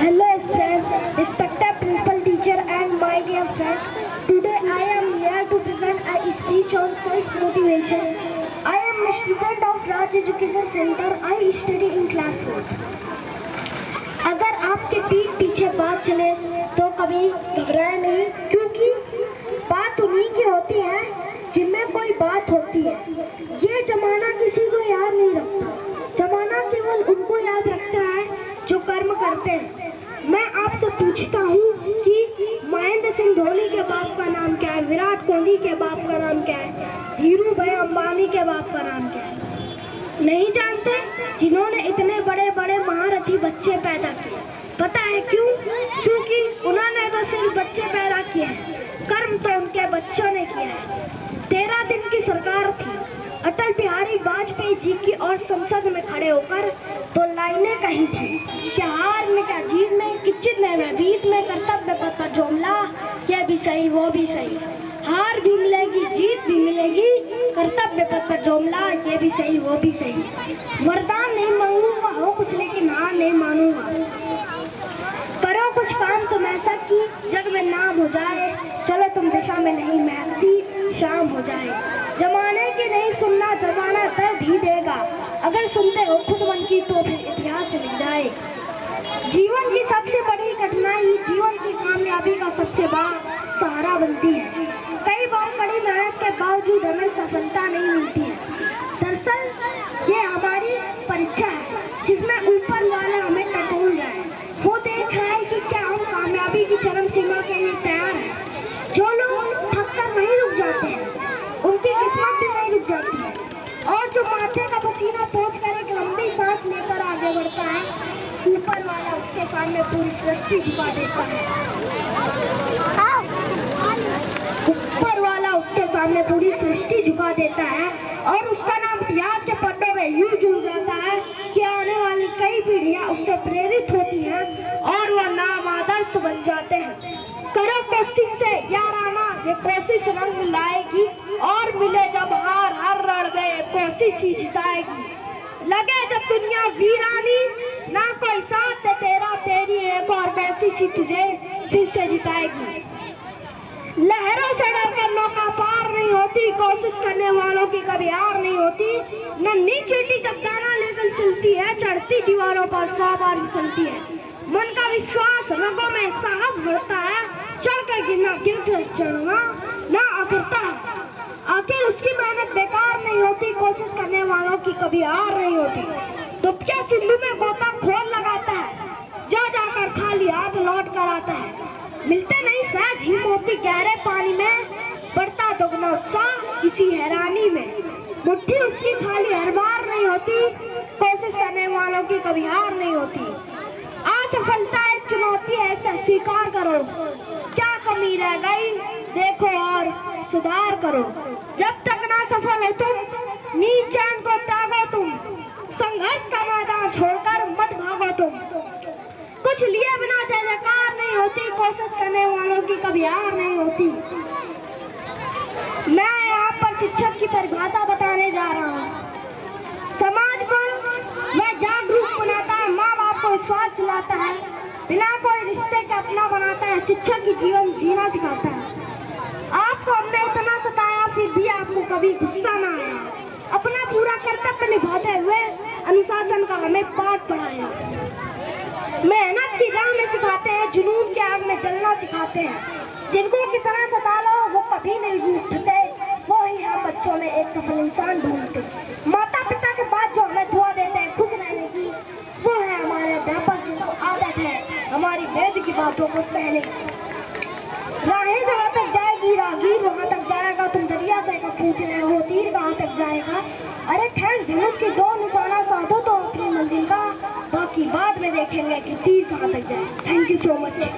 Hello friends, respected principal teacher and my dear friend. Today I am here to present a speech on self-motivation. I am a student of Raj Education Center. I study in class 4th. अगर आपके पीठ पीछे बात चले तो कभी घबराए नहीं, क्योंकि बात उन्हीं की होती है जिनमें कोई बात होती है। ये जमाना किसी को याद नहीं रखता, जमाना केवल उनको याद रखता है जो कर्म करते हैं। मैं आपसे पूछता हूँ कि महेंद्र सिंह धोनी के बाप का नाम क्या है, विराट कोहली के बाप का नाम क्या है, धीरू भाई अंबानी के बाप का नाम क्या है? नहीं जानते? जिन्होंने इतने बड़े बड़े महारथी बच्चे पैदा किए। पता है क्यों? क्योंकि उन्होंने तो सिर्फ बच्चे पैदा किए हैं, कर्म तो उनके बच्चों ने किया है। 13 दिन की सरकार थी। अटल बिहारी वाजपेयी जी की और संसद में खड़े होकर तो लाइनें कही थी कि हार में क्या जीत में, किचित में बीत में, कर्तव्य पथ पर जोमला, ये भी सही वो भी सही। हार भी मिलेगी, जीत भी मिलेगी, कर्तव्य पथ पर जोमला, ये भी सही वो भी सही। वरदान नहीं मांगूंगा हो कुछ, लेकिन हार नहीं मानूंगा। करो कुछ काम तुम ऐसा कि जग में नाम हो जाए, चलो तुम दिशा में नहीं महकती शाम हो जाए। जमाने की नहीं सुनना, जमाना दर्द ही देगा। अगर सुनते हो खुद मन की तो फिर इतिहास लिख जाए। जीवन की सबसे बड़ी कठिनाई जीवन की कामयाबी का सबसे बड़ा सहारा बनती है। कई बार कड़ी मेहनत के बावजूद हमें सफलता नहीं मिलती है। दरअसल ये हमारी परीक्षा है जिसमें ऊपर वाला हमें टटोल रहा है। वो देख रहा है कि क्या हम कामयाबी की चरम सीमा के लिए तैयार हैं। जो लोग थक कर वहीं रुक जाते हैं, उनकी किस्मत भी नहीं रुक जाती है। और जो माथे का पसीना पोंछ कर एक लंबी सांस लेकर आगे बढ़ता है, ऊपर वाला उसके सामने पूरी सृष्टि झुका देता है। ऊपर वाला उसके सामने पूरी सृष्टि झुका देता है और उसका नाम इतिहास के पन्नों में यूं जुड़ जाता है कि आने वाली कई पीढ़ियां उससे प्रेरित होती हैं और वह नाम आदर्श बन जाते हैं। करो कोशिश से याराना, ये कोशिश रंग लाएगी और मिले जब हार, हर रण में कोशिश ही जिताएगी। लगे जब दुनिया वीरानी, ना कोई साथ दे तेरा, तेरी एक और कोशिश ही तुझे फिर से जिताएगी। लहरों से डरकर नौका पार नहीं होती, कोशिश करने वालों की कभी हार नहीं होती। नन्ही चींटी जब दाना लेकर चलती है, चढ़ती दीवारों पर 100 बार फिसलती है। मन का विश्वास, रगों में साहस बढ़ता है, चढ़कर गिरना गिर चढ़ना ना अखरता है। आखिर उसकी मेहनत बेकार नहीं होती, कोशिश करने वालों की कभी हार नहीं होती। डुबकिया सिंधु में गोता खोल लगाता है, जा जाकर खाली हाथ लौट कर आता है। मिलते नहीं सहज ही मोती गहरे पानी में, बढ़ता दोगुना उत्साह इसी हैरानी में। मुट्ठी उसकी खाली हर बार नहीं होती, कोशिश करने वालों की कभी हार नहीं होती। असफलता एक चुनौती है, इसे स्वीकार करो। क्या कमी रह गई देखो और सुधार करो। जब तक ना सफल हो तुम, नींद चैन को त्यागो तुम, संघर्ष का मैदान छोड़कर मत भागो तुम। कुछ लिए बिना जय जयकार नहीं होती, कोशिश करने वालों की कभी हार नहीं होती। मैं यहाँ पर शिक्षक की परिभाषा बताने जा रहा हूँ। समाज को वह जागरूक बनाता है, माँ बाप को विश्वास दिलाता है, बिना कोई रिश्ते के अपना बनाता है, शिक्षक की जीवन जीना सिखाता है। आपको हमने इतना सताया फिर भी आपको कभी गुस्सा ना आया। अपना पूरा कर्तव्य निभाते हुए अनुशासन का हमें पाठ पढ़ाया। मेहनत की राह में सिखाते हैं, जुनून की आग में जलना सिखाते हैं। जिनको कितना सता लो वो कभी नहीं उठते, वो ही हम बच्चों में एक सफल इंसान ढूंढते। माता पिता के बाद जो हमें दुआ देते हैं खुश रहने की, वो है हमारे अध्यापक जिनको आदत है हमारी वेद की बातों को सहने की। राहें जहाँ तक जाएगी राहगीर वहाँ तक जाएगा, तुम दरिया से पूछ रहे हो तीर कहाँ तक जाएगा। अरे खैर धनुष की 2 निशाना साधो तो अपनी मंजिल का, बाकी बाद में देखेंगे कि तीर कहाँ तक जाए। Thank you so much.